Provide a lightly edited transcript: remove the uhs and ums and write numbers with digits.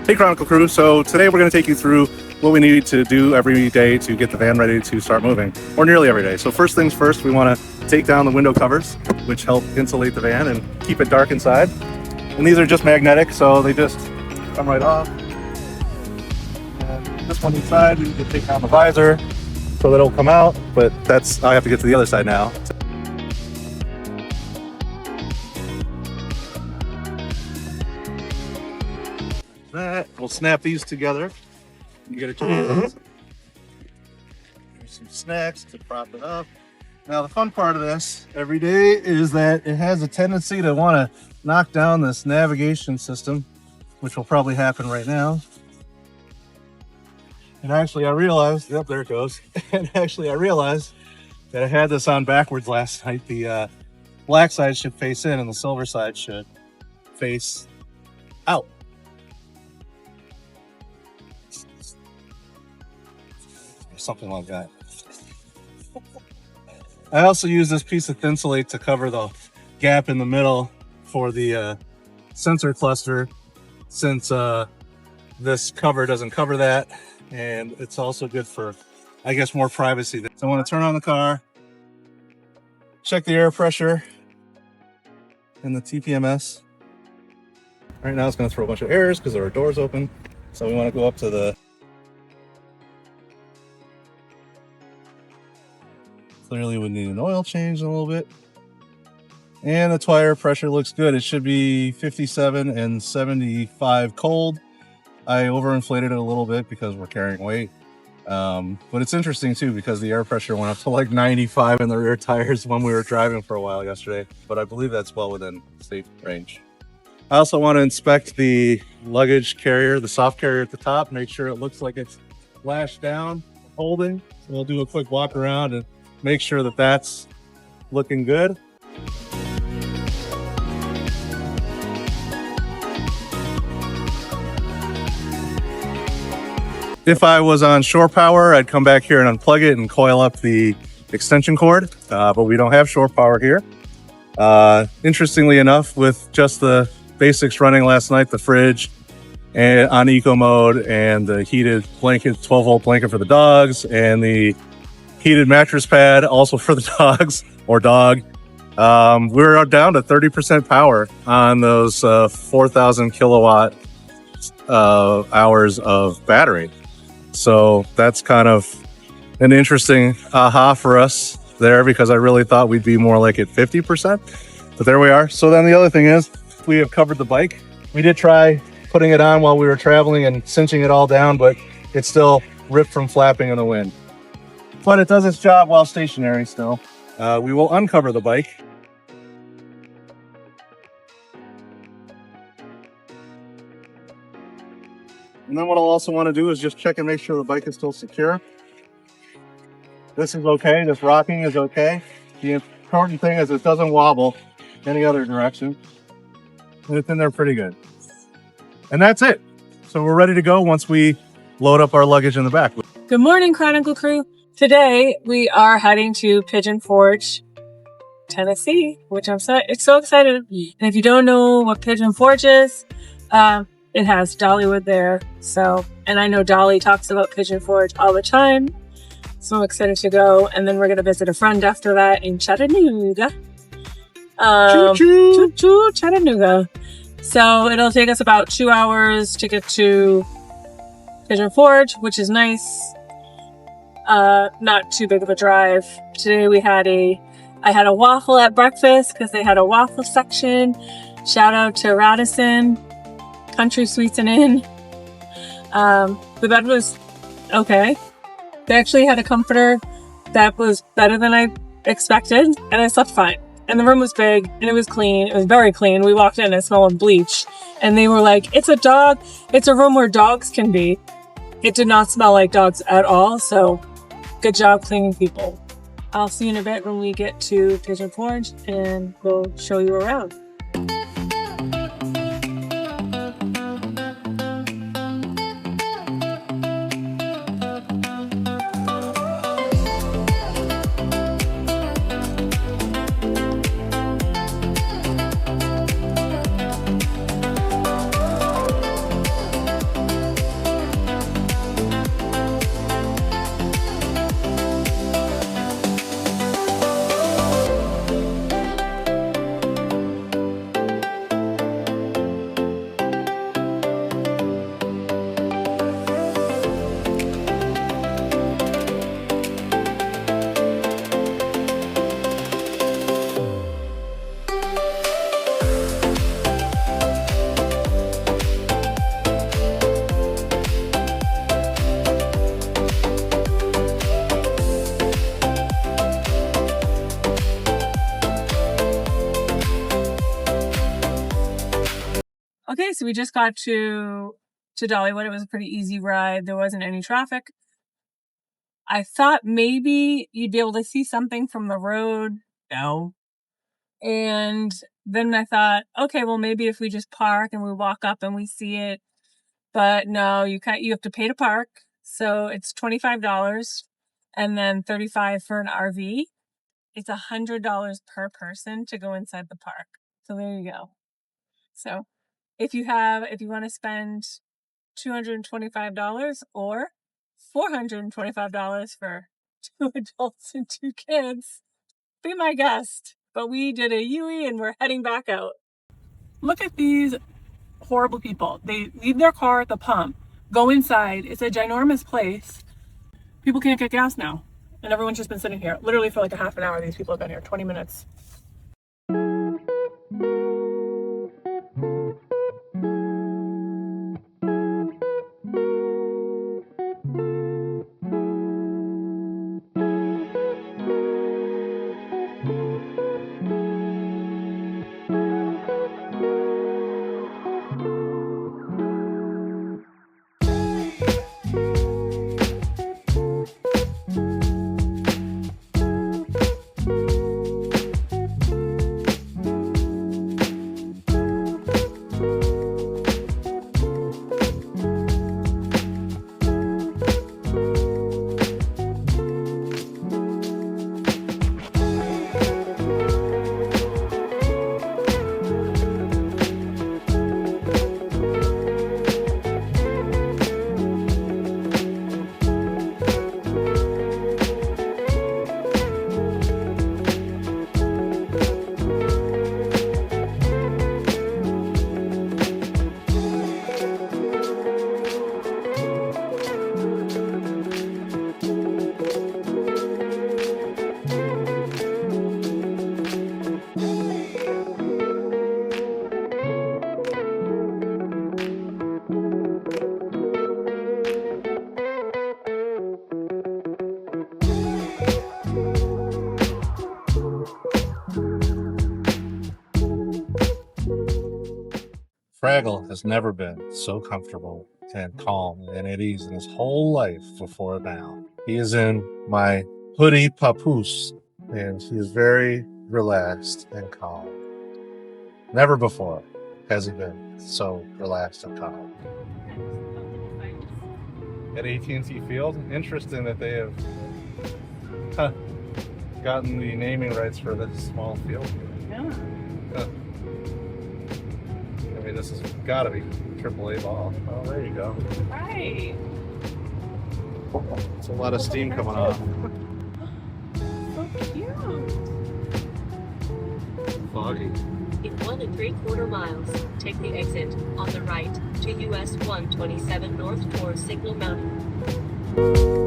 Hey Chronicle Crew, so today we're going to take you through what we need to do every day to get the van ready to start moving, or nearly every day. So first things first, we want to take down the window covers, which help insulate the van and keep it dark inside. And these are just magnetic, so they just come right off. And this one inside, we need to take down the visor so that it'll come out, but I have to get to the other side now. We'll snap these together. You get a chance. There's some snacks to prop it up. Now the fun part of this every day is that it has a tendency to want to knock down this navigation system, which will probably happen right now. And actually I realized, yep, there it goes. And actually I realized that I had this on backwards last night. The black side should face in and the silver side should face out. Something like that. I also use this piece of Thinsulate to cover the gap in the middle for the sensor cluster, since this cover doesn't cover that, and it's also good for, I guess, more privacy. So I want to turn on the car, check the air pressure and the TPMS. Right now it's going to throw a bunch of errors because there are doors open, so we want to go up to the clearly would need an oil change in a little bit. And the tire pressure looks good. It should be 57 and 75 cold. I overinflated it a little bit because we're carrying weight. But it's interesting too because the air pressure went up to like 95 in the rear tires when we were driving for a while yesterday. But I believe that's well within safe range. I also want to inspect the luggage carrier, the soft carrier at the top, make sure it looks like it's lashed down, holding. So we'll do a quick walk around and make sure that that's looking good. If I was on shore power, I'd come back here and unplug it and coil up the extension cord, but we don't have shore power here. Interestingly enough, with just the basics running last night, the fridge and on eco mode and the heated blanket, 12-volt blanket for the dogs, and the heated mattress pad also for the dogs or dog, we're down to 30% power on those 4,000 kilowatt hours of battery. So that's kind of an interesting aha for us there, because I really thought we'd be more like at 50%, but there we are. So then the other thing is we have covered the bike. We did try putting it on while we were traveling and cinching it all down, but it's still ripped from flapping in the wind. But it does its job while stationary still. We will uncover the bike. And then what I'll also want to do is just check and make sure the bike is still secure. This is okay, this rocking is okay. The important thing is it doesn't wobble any other direction. And it's in there pretty good. And that's it. So we're ready to go once we load up our luggage in the back. Good morning, Chronicle Crew. Today, we are heading to Pigeon Forge, Tennessee, which I'm so excited. And if you don't know what Pigeon Forge is, it has Dollywood there. So, and I know Dolly talks about Pigeon Forge all the time. So I'm excited to go. And then we're going to visit a friend after that in Chattanooga. Choo-choo, Chattanooga. So it'll take us about 2 hours to get to Pigeon Forge, which is nice. Not too big of a drive. Today I had a waffle at breakfast because they had a waffle section. Shout out to Radisson Country Sweets and Inn. The bed was okay. They actually had a comforter that was better than I expected, and I slept fine. And the room was big and it was clean. It was very clean. We walked in and it smelled of bleach, and they were like, it's a room where dogs can be. It did not smell like dogs at all. So good job cleaning people. I'll see you in a bit when we get to Pigeon Forge and we'll show you around. Okay, so we just got to Dollywood. It was a pretty easy ride. There wasn't any traffic. I thought maybe you'd be able to see something from the road. No. And then I thought, okay, well, maybe if we just park and we walk up and we see it. But no, you have to pay to park. So it's $25 and then $35 for an RV. It's $100 per person to go inside the park. So there you go. So if you want to spend $225 or $425 for 2 adults and 2 kids, be my guest. But we did a Yui and we're heading back out. Look at these horrible people. They leave their car at the pump, go inside. It's a ginormous place. People can't get gas now. And everyone's just been sitting here. Literally for like a half an hour, these people have been here, 20 minutes. Fraggle has never been so comfortable and calm and at ease in his whole life before now. He is in my hoodie papoose, and he is very relaxed and calm. Never before has he been so relaxed and calm. At AT&T Field, interesting that they have gotten the naming rights for this small field. Yeah. I mean, this has got to be AAA ball. Oh, there you go. Right. It's a lot of steam coming off. So cute. Foggy. In 1 3/4 miles, take the exit on the right to US 127 North toward Signal Mountain.